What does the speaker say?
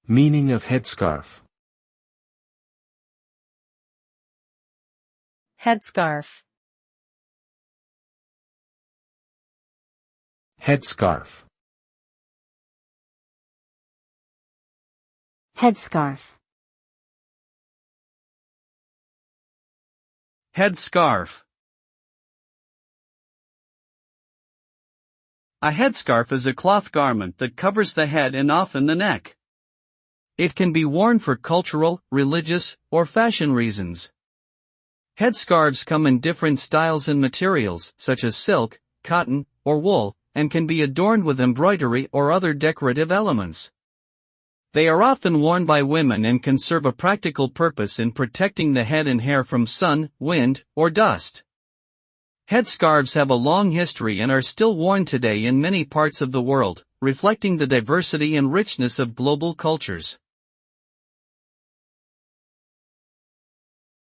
Meaning of headscarf. Headscarf. Headscarf. Headscarf. Headscarf. A headscarf is a cloth garment that covers the head and often the neck. It can be worn for cultural, religious, or fashion reasons. Headscarves come in different styles and materials, such as silk, cotton, or wool, and can be adorned with embroidery or other decorative elements. They are often worn by women and can serve a practical purpose in protecting the head and hair from sun, wind, or dust. Headscarves have a long history and are still worn today in many parts of the world, reflecting the diversity and richness of global cultures.